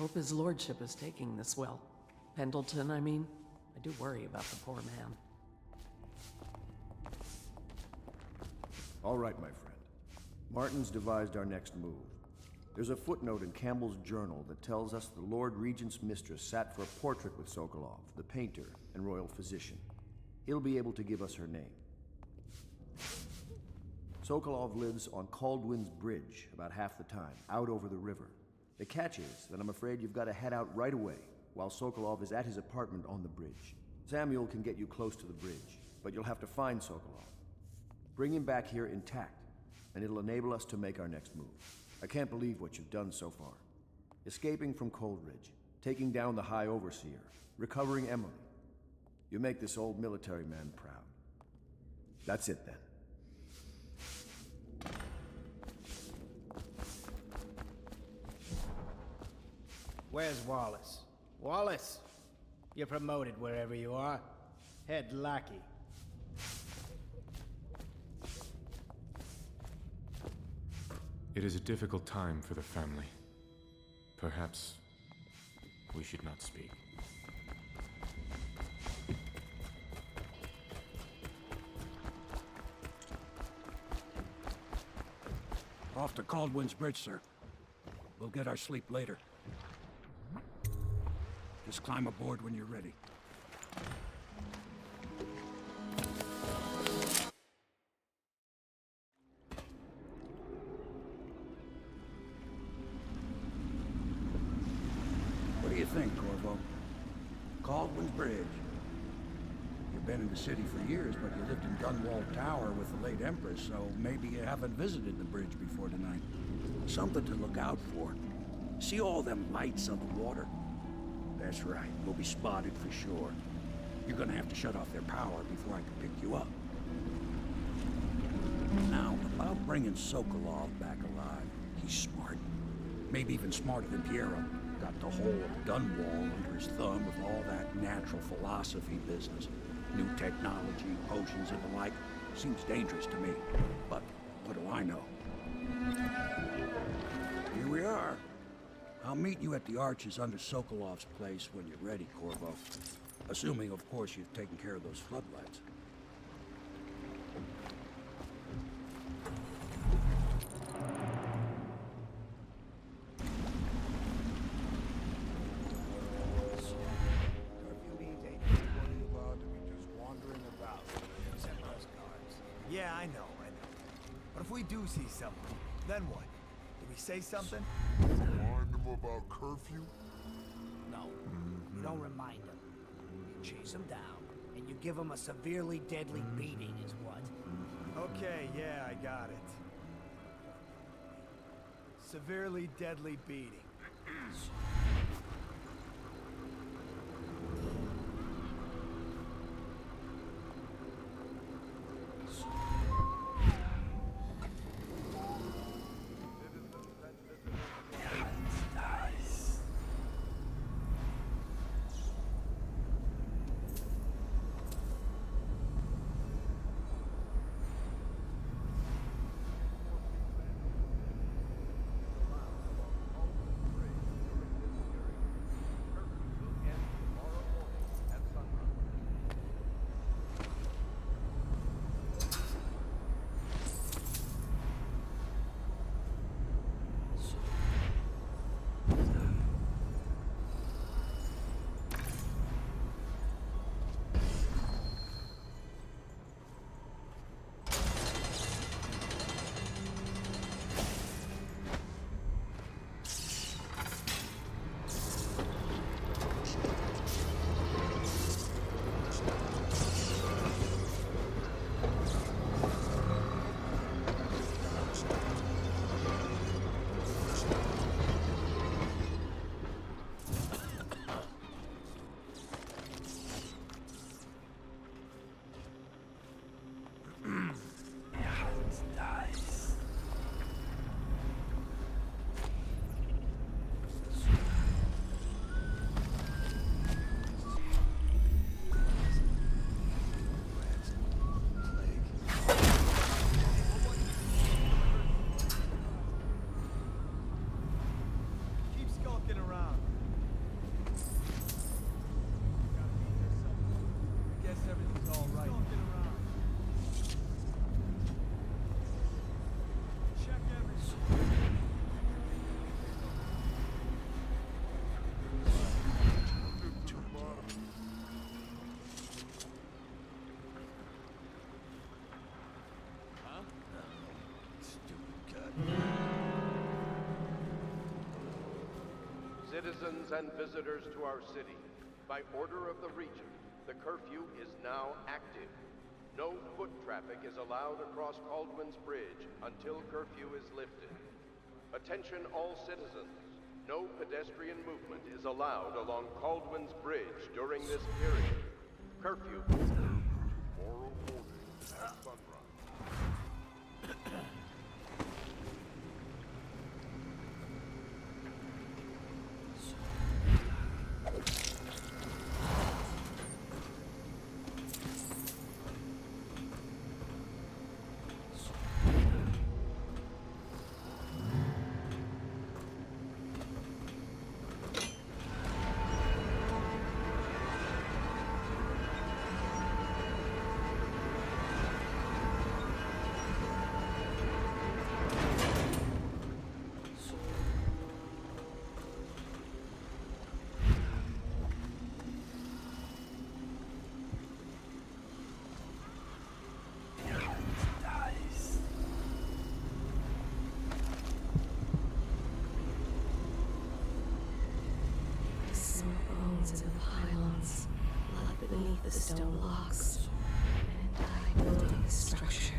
hope his lordship is taking this well. Pendleton, I mean. I do worry about the poor man. All right, my friend. Martin's devised our next move. There's a footnote in Campbell's journal that tells us the Lord Regent's mistress sat for a portrait with Sokolov, the painter and royal physician. He'll be able to give us her name. Sokolov lives on Caldwin's Bridge about half the time, out over the river. The catch is that I'm afraid you've got to head out right away, while Sokolov is at his apartment on the bridge. Samuel can get you close to the bridge, but you'll have to find Sokolov. Bring him back here intact, and it'll enable us to make our next move. I can't believe what you've done so far. Escaping from Coldridge, taking down the High Overseer, recovering Emily. You make this old military man proud. That's it then. Where's Wallace? Wallace! You're promoted wherever you are. Head lackey. It is a difficult time for the family. Perhaps we should not speak. Off to Caldwin's Bridge, sir. We'll get our sleep later. Just climb aboard when you're ready. What do you think, Corvo? Caldwin's Bridge. You've been in the city for years, but you lived in Dunwall Tower with the late Empress, so maybe you haven't visited the bridge before tonight. Something to look out for. See all them lights on the water? That's right, we'll be spotted for sure. You're gonna have to shut off their power before I can pick you up. Now, about bringing Sokolov back alive. He's smart. Maybe even smarter than Piero. Got the whole of Dunwall under his thumb with all that natural philosophy business. New technology, potions and the like. Seems dangerous to me. But what do I know? Here we are. I'll meet you at the arches under Sokolov's place when you're ready, Corvo. Assuming, of course, you've taken care of those floodlights. Yeah, I know. But if we do see someone, then what? Do we say something? Remind them about curfew? No, you don't remind them. You chase them down, and you give them a severely deadly beating is what? Okay, yeah, I got it. Severely deadly beating. Citizens and visitors to our city, by order of the Regent, the curfew is now active. No foot traffic is allowed across Caldwin's Bridge until curfew is lifted. Attention all citizens. No pedestrian movement is allowed along Caldwin's Bridge during this period. Curfew. Tomorrow morning at sunrise. Bones in the pylons, blood beneath the stone blocks, and I building the structure.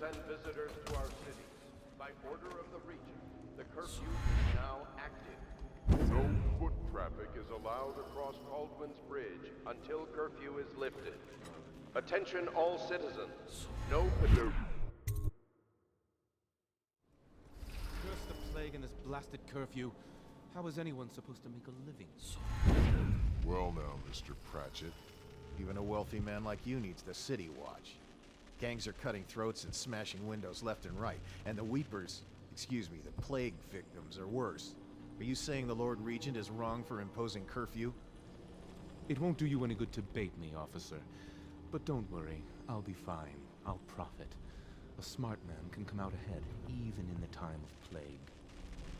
And visitors to our cities, by order of the Regent, the curfew is now active. No foot traffic is allowed Across Caldwin's Bridge until curfew is lifted. Attention all citizens. No pedestrian. Curse the plague and this blasted curfew. How is anyone supposed to make a living? Well now, Mr. Pratchett. Even a wealthy man like you needs the city watch. Gangs are cutting throats and smashing windows left and right, and the weepers, excuse me, the plague victims are worse. Are you saying the Lord Regent is wrong for imposing curfew? It won't do you any good to bait me, officer. But don't worry, I'll be fine. I'll profit. A smart man can come out ahead, even in the time of plague.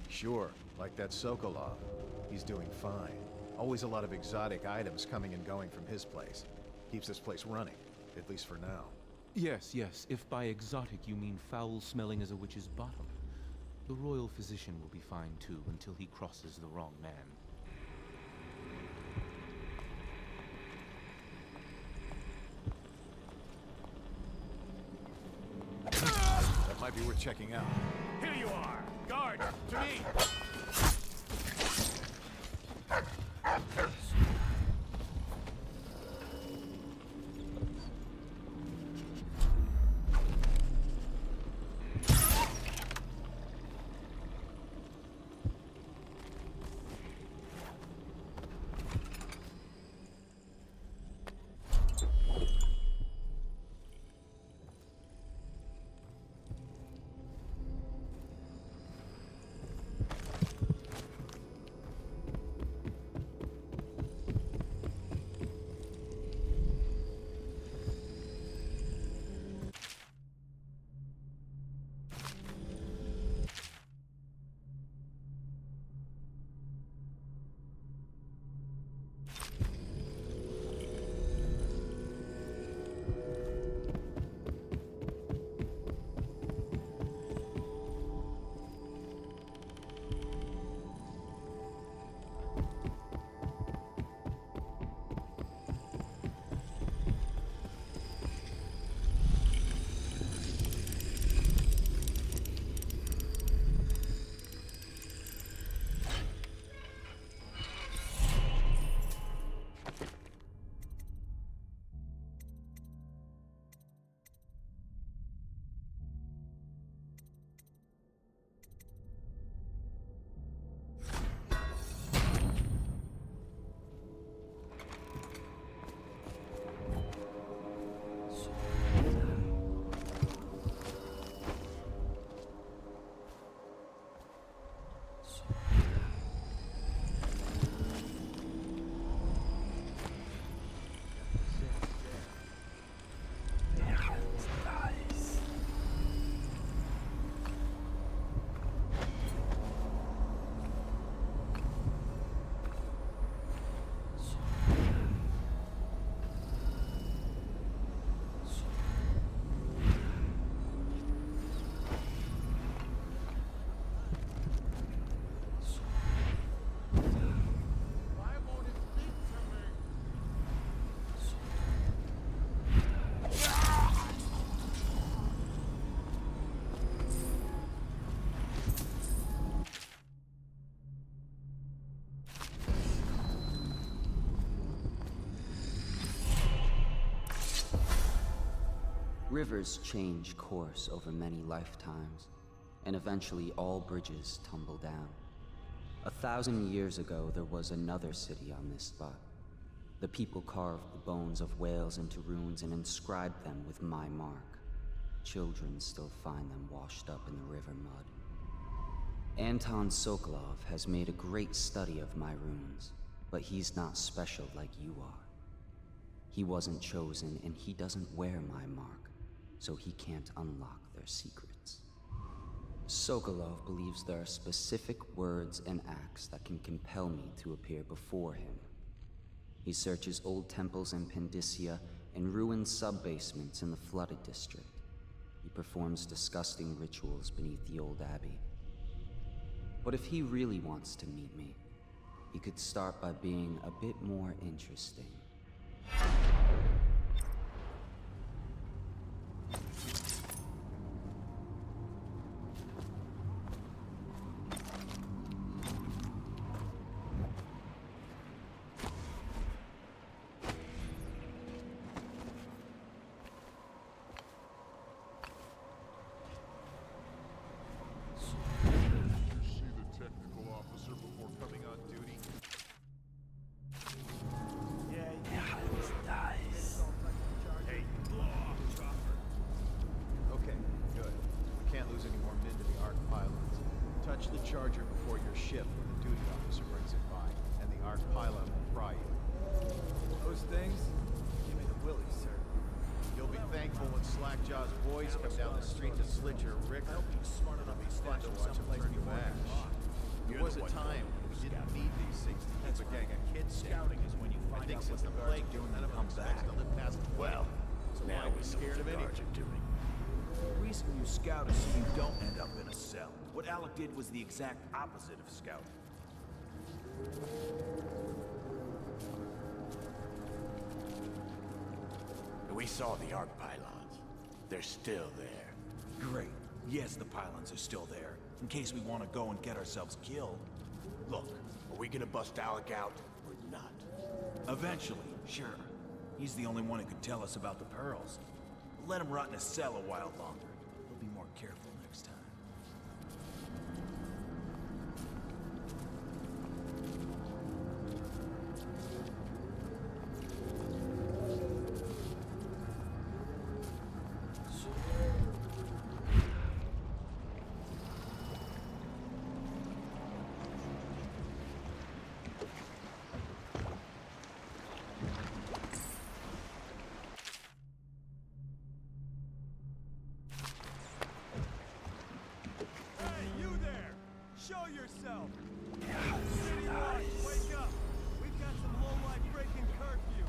Sure, like that Sokolov. He's doing fine. Always a lot of exotic items coming and going from his place. Keeps this place running, at least for now. Yes, yes, if by exotic you mean foul-smelling as a witch's bottom. The royal physician will be fine too, until he crosses the wrong man. That might be worth checking out. Here you are! Guards, to me! Rivers change course over many lifetimes, and eventually all bridges tumble down. 1,000 years ago, there was another city on this spot. The people carved the bones of whales into runes and inscribed them with my mark. Children still find them washed up in the river mud. Anton Sokolov has made a great study of my runes, but he's not special like you are. He wasn't chosen, and he doesn't wear my mark, so he can't unlock their secrets. Sokolov believes there are specific words and acts that can compel me to appear before him. He searches old temples in Pendicia and ruined sub-basements in the flooded district. He performs disgusting rituals beneath the old abbey. But if he really wants to meet me, he could start by being a bit more interesting. Charger before your shift when the duty officer brings it by, and the arc pylon will pry you. Those things? Give me the willies, sir. You'll be thankful when Slackjaw's boys come down the street to slit your ricker. Smart enough to stand to watch them turn to ash. There was a time when we didn't need these things to keep a gang of kids scouting is when you find out since the plague doing none of them expects to live past 12. So now we're scared of anything. The reason you scout is so you don't end up in a cell. What Alec did was the exact opposite of scouting. We saw the arc pylons. They're still there. Great. Yes, the pylons are still there, in case we want to go and get ourselves killed. Look, are we gonna bust Alec out, or not? Eventually, sure. He's the only one who could tell us about the pearls. Let him rot in a cell a while longer. We'll be more careful next time. Show yourself! City Watch, wake up! We've got some low-life breaking curfew!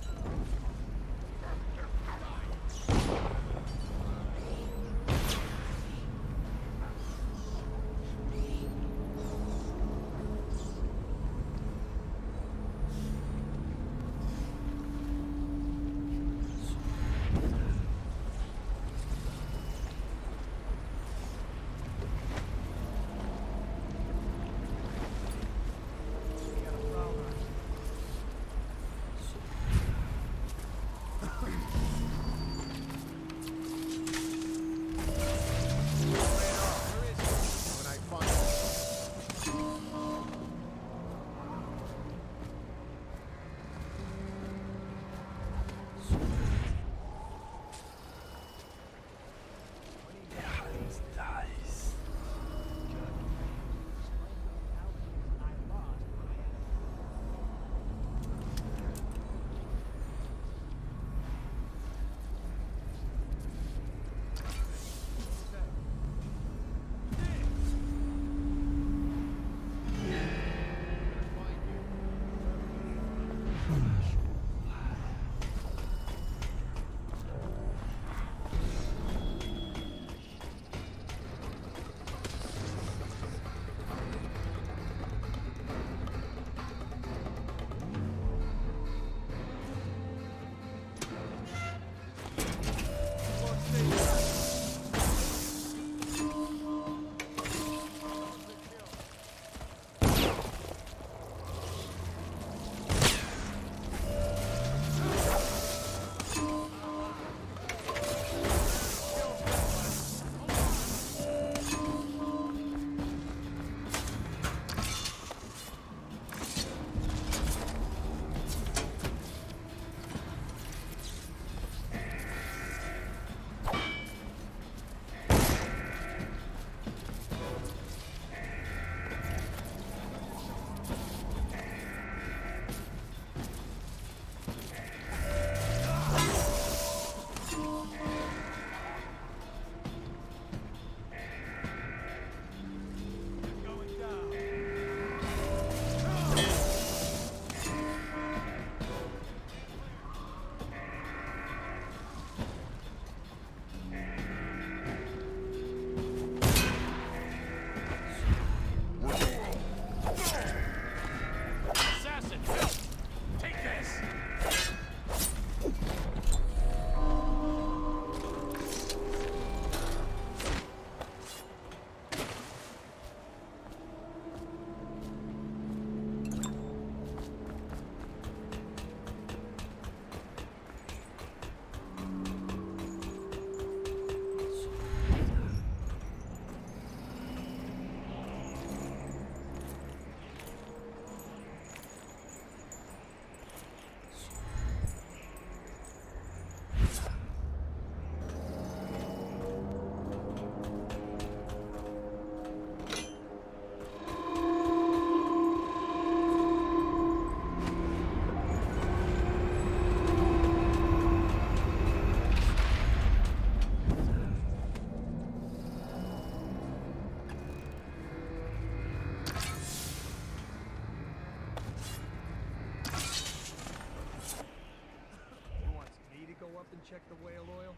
check the whale oil?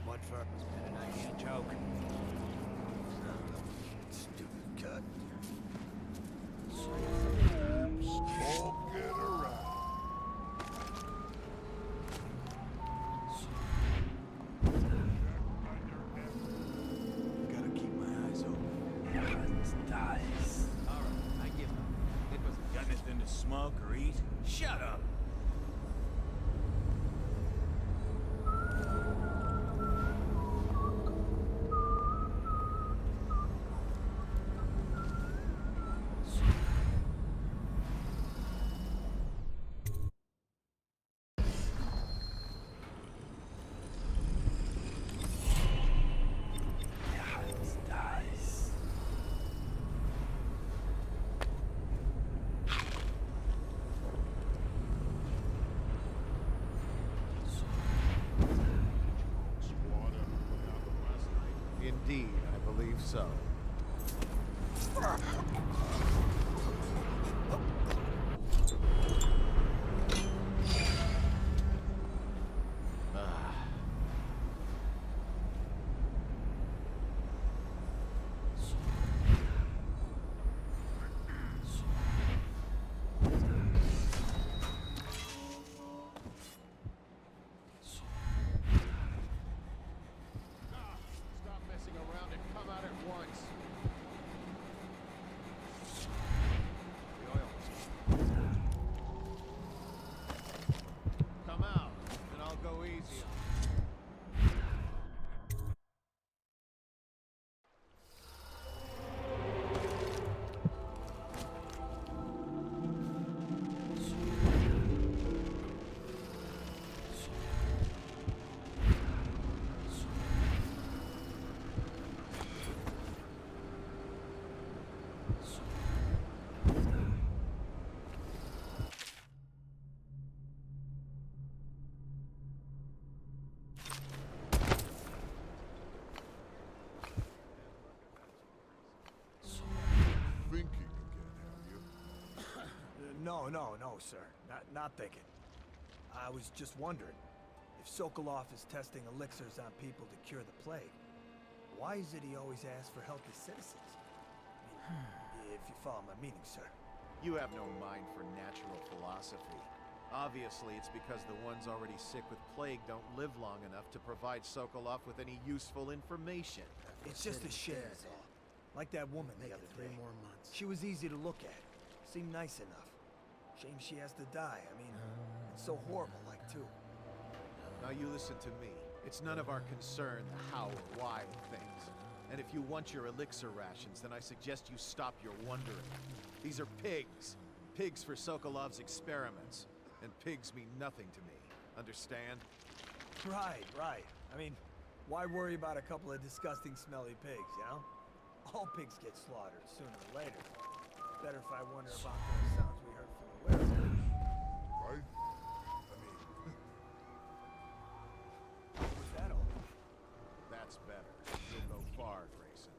What for? It's been a nice joke. Stupid cut. Smoke it around. Gotta keep my eyes open. Dies. Alright, I give up. It was got anything to smoke or eat? Shut up! Dies. Squad effort happened last night. Indeed, I believe so. Stop messing around and come out at once. The oil. Come out, and I'll go easy on you. Thinking again, have you? No, sir. Not thinking. I was just wondering, if Sokolov is testing elixirs on people to cure the plague, why is it he always asks for healthy citizens? I mean, if you follow my meaning, sir. You have no mind for natural philosophy. Obviously, it's because the ones already sick with plague don't live long enough to provide Sokolov with any useful information. It's just a shame, is all. Like that woman the other day. 3 more months. She was easy to look at. Seemed nice enough. Shame she has to die. I mean, it's so horrible, like, too. Now you listen to me. It's none of our concern the how or why of things. And if you want your elixir rations, then I suggest you stop your wondering. These are pigs. Pigs for Sokolov's experiments. And pigs mean nothing to me. Understand? Right. I mean, why worry about a couple of disgusting, smelly pigs, you know? All pigs get slaughtered sooner or later. Better if I wonder about those sounds we heard from the werewolf. Right? What was that all? That's better. You'll go far, Grayson.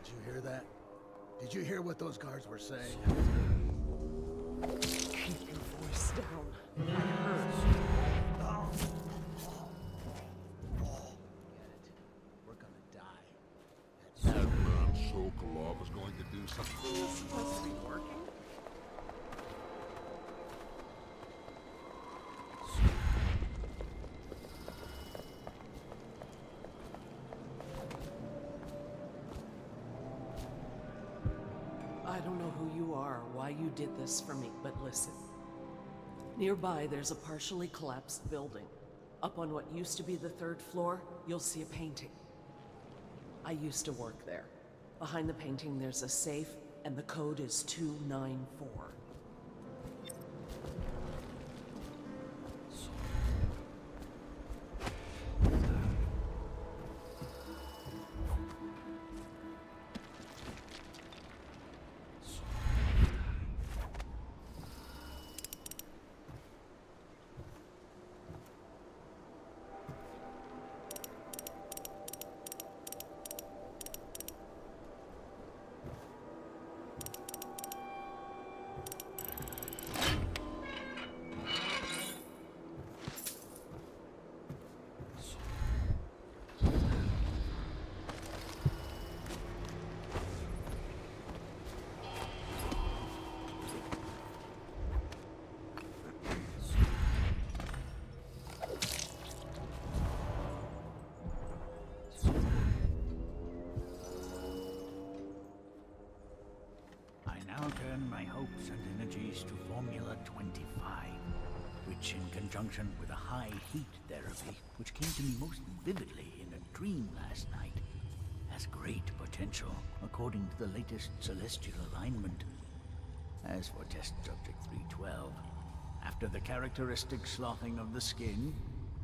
Did you hear that? Did you hear what those guards were saying? Keep your voice down. I heard. We're gonna die. That man Sokolov is going to do something. Is this supposed to be working? I don't know who you are or why you did this for me, but listen. Nearby, there's a partially collapsed building. Up on what used to be the 3rd floor, you'll see a painting. I used to work there. Behind the painting, there's a safe, and the code is 294. turn my hopes and energies to Formula 25, which in conjunction with a high heat therapy, which came to me most vividly in a dream last night, has great potential according to the latest celestial alignment. As for test subject 312, after the characteristic sloughing of the skin,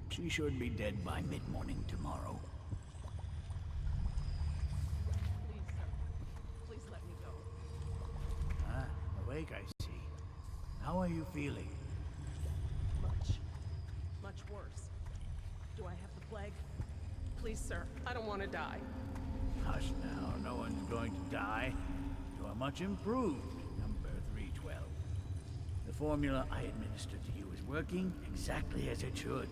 she should be dead by mid-morning tomorrow. Please let me go. Ah, awake, I see. How are you feeling? Much worse. Do I have the plague? Please, sir, I don't want to die. Hush now, no one's going to die. You are much improved, number 312. The formula I administered to you is working exactly as it should.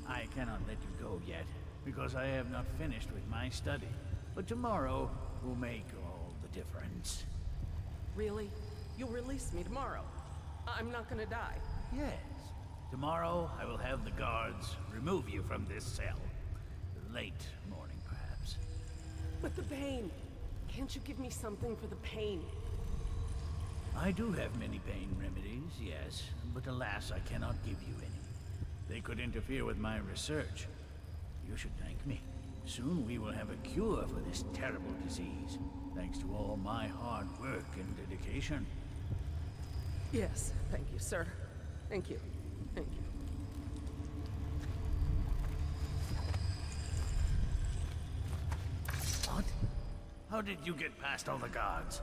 I cannot let you go yet, because I have not finished with my study. But tomorrow will make all the difference. Really? You'll release me tomorrow? I'm not gonna die. Yes. Tomorrow I will have the guards remove you from this cell. Late morning, perhaps. But the pain! Can't you give me something for the pain? I do have many pain remedies, yes, but alas, I cannot give you any. They could interfere with my research. You should thank me. Soon we will have a cure for this terrible disease, thanks to all my hard work and dedication. Yes, thank you, sir. Thank you. Thank you. What? How did you get past all the guards?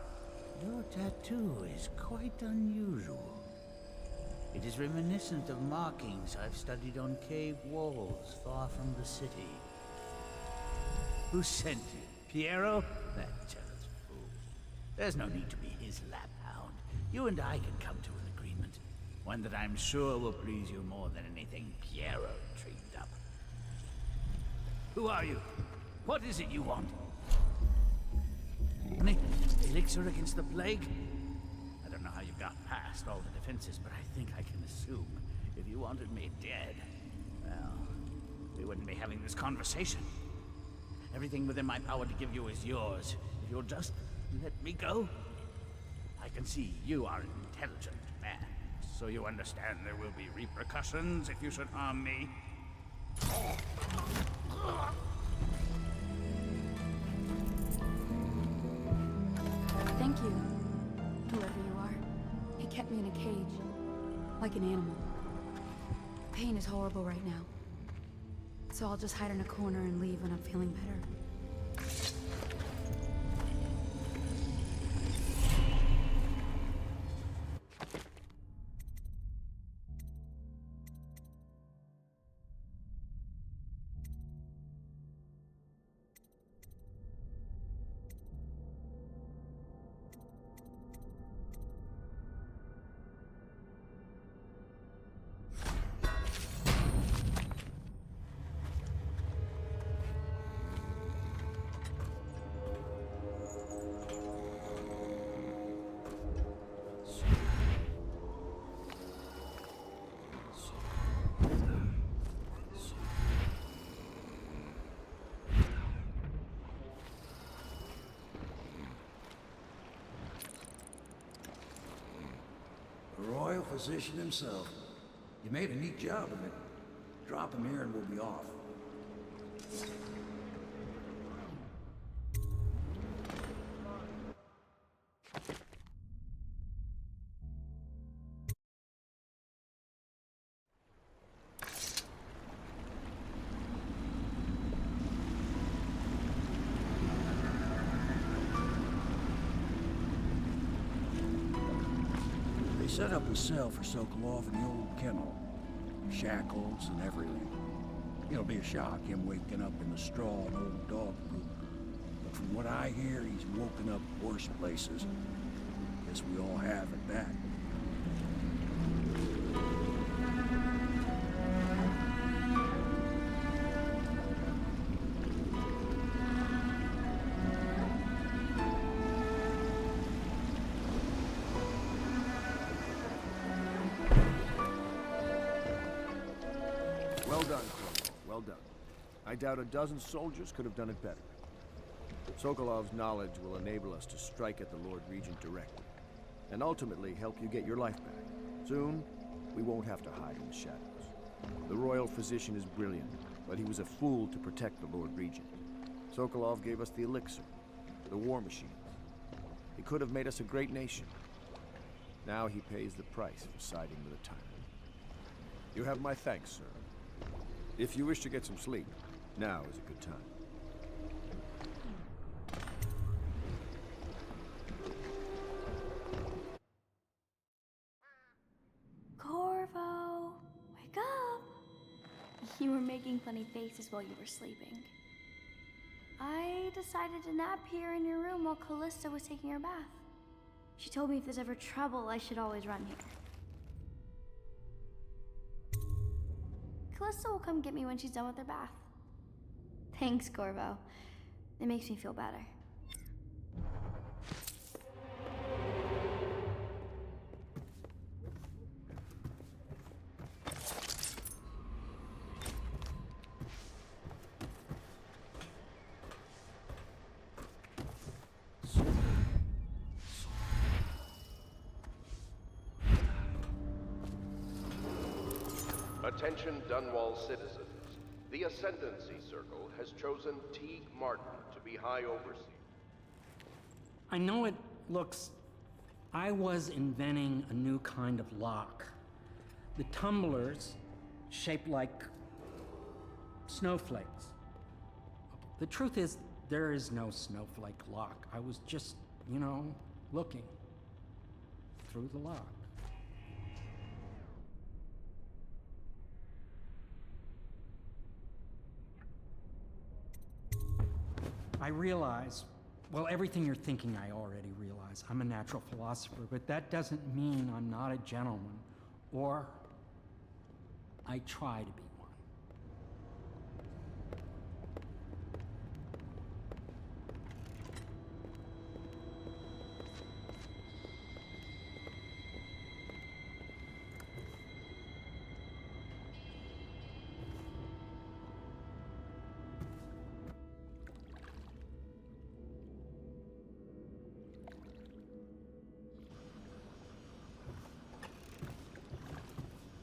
Your tattoo is quite unusual. It is reminiscent of markings I've studied on cave walls far from the city. Who sent you? Piero? That jealous fool. There's no need to be his laphound. You and I can come to an agreement. One that I'm sure will please you more than anything Piero dreamed up. Who are you? What is it you want? An elixir against the plague? I don't know how you got past all the defenses, but I think I can assume if you wanted me dead, well, we wouldn't be having this conversation. Everything within my power to give you is yours. If you'll just let me go. I can see you are an intelligent man, so you understand there will be repercussions if you should harm me. Thank you, whoever you are. He kept me in a cage, like an animal. Pain is horrible right now, so I'll just hide in a corner and leave when I'm feeling better. The royal physician himself. You made a neat job of it. Drop him here and we'll be off. Set up a cell for Sokolov in the old kennel. Shackles and everything. It'll be a shock, him waking up in the straw and old dog poop. But from what I hear, he's woken up worse places. Guess we all have at that. Well done, Corvo. Well done. I doubt a dozen soldiers could have done it better. Sokolov's knowledge will enable us to strike at the Lord Regent directly. and ultimately help you get your life back. Soon, we won't have to hide in the shadows. The royal physician is brilliant, but he was a fool to protect the Lord Regent. Sokolov gave us the elixir, the war machines. He could have made us a great nation. Now he pays the price for siding with a tyrant. You have my thanks, sir. If you wish to get some sleep, now is a good time. Corvo, wake up! You were making funny faces while you were sleeping. I decided to nap here in your room while Callista was taking her bath. She told me if there's ever trouble, I should always run here. Callista will come get me when she's done with her bath. Thanks, Corvo. It makes me feel better. Attention Dunwall citizens. The Ascendancy Circle has chosen Teague Martin to be High Overseer. I know it looks... I was inventing a new kind of lock. The tumblers, shaped like snowflakes. The truth is, there is no snowflake lock. I was just, you know, looking through the lock. I realize, well, everything you're thinking I already realize. I'm a natural philosopher, but that doesn't mean I'm not a gentleman, or I try to be one.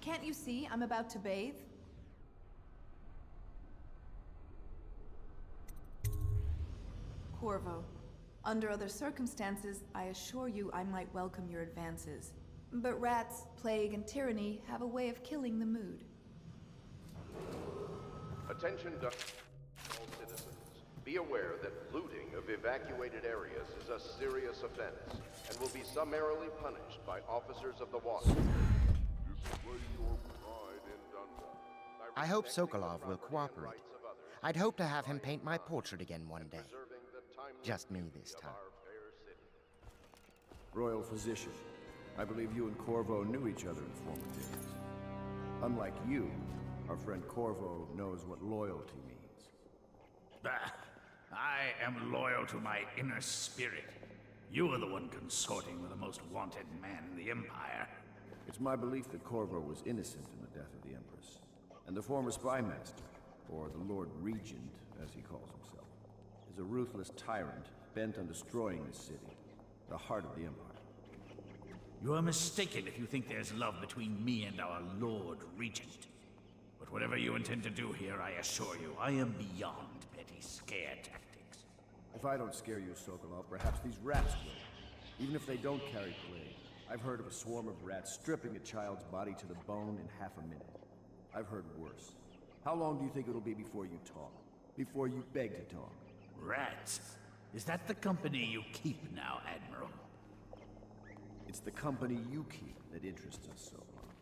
Can't you see I'm about to bathe? Corvo, under other circumstances, I assure you I might welcome your advances. But rats, plague, and tyranny have a way of killing the mood. Attention Dunwall citizens. Be aware that looting of evacuated areas is a serious offense and will be summarily punished by officers of the watch. I hope Sokolov will cooperate. I'd hope to have him paint my portrait again one day. Just me this time. Royal Physician, I believe you and Corvo knew each other in former days. Unlike you, our friend Corvo knows what loyalty means. Bah! I am loyal to my inner spirit. You are the one consorting with the most wanted man in the Empire. It's my belief that Corvo was innocent in the death of the Empress, and the former spy master, or the Lord Regent, as he calls himself, is a ruthless tyrant bent on destroying this city, the heart of the Empire. You are mistaken if you think there's love between me and our Lord Regent. But whatever you intend to do here, I assure you, I am beyond petty scare tactics. If I don't scare you, Sokolov, perhaps these rats will. Even if they don't carry plague. I've heard of a swarm of rats stripping a child's body to the bone in half a minute. I've heard worse. How long do you think it'll be before you talk? Before you beg to talk? Rats? Is that the company you keep now, Admiral? It's the company you keep that interests us so much.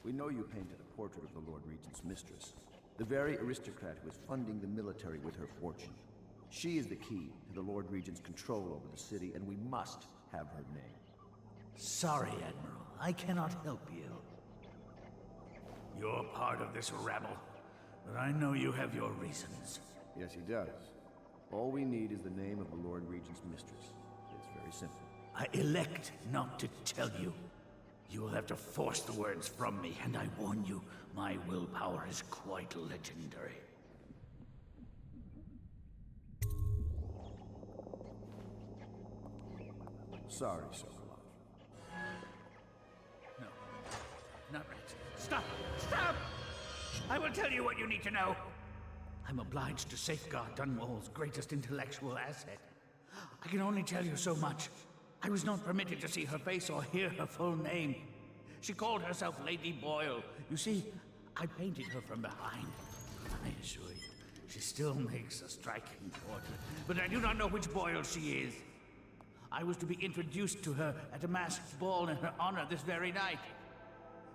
We know you painted a portrait of the Lord Regent's mistress, the very aristocrat who is funding the military with her fortune. She is the key to the Lord Regent's control over the city, and we must have her name. Sorry, Admiral. I cannot help you. You're part of this rabble, but I know you have your reasons. Yes, he does. All we need is the name of the Lord Regent's mistress. It's very simple. I elect not to tell you. You will have to force the words from me, and I warn you, my willpower is quite legendary. Sorry, Sokolov. not rats. Stop! Stop! I will tell you what you need to know. I'm obliged to safeguard Dunwall's greatest intellectual asset. I can only tell you so much. I was not permitted to see her face or hear her full name. She called herself Lady Boyle. You see, I painted her from behind. I assure you, she still makes a striking portrait, but I do not know which Boyle she is. I was to be introduced to her at a masked ball in her honor this very night.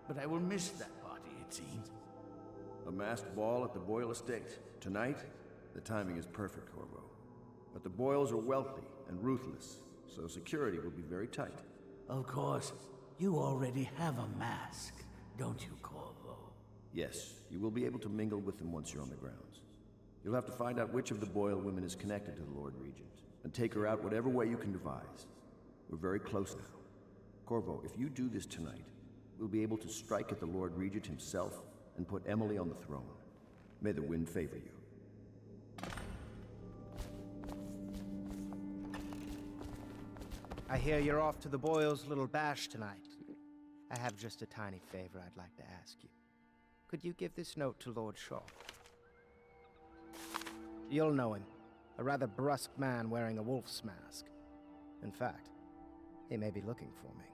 But I will miss that party, it seems. A masked ball at the Boyle estate. Tonight? The timing is perfect, Corvo. But the Boyles are wealthy and ruthless, so security will be very tight. Of course. You already have a mask, don't you, Corvo? Yes, you will be able to mingle with them once you're on the grounds. You'll have to find out which of the Boyle women is connected to the Lord Regent, and take her out whatever way you can devise. We're very close now. Corvo, if you do this tonight, we'll be able to strike at the Lord Regent himself and put Emily on the throne. May the wind favor you. I hear you're off to the Boyles' little bash tonight. I have just a tiny favor I'd like to ask you. Could you give this note to Lord Shaw? You'll know him. A rather brusque man wearing a wolf's mask. In fact, he may be looking for me.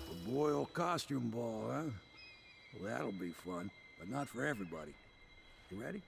The Boyle costume ball, huh? Well, that'll be fun, but not for everybody. You ready?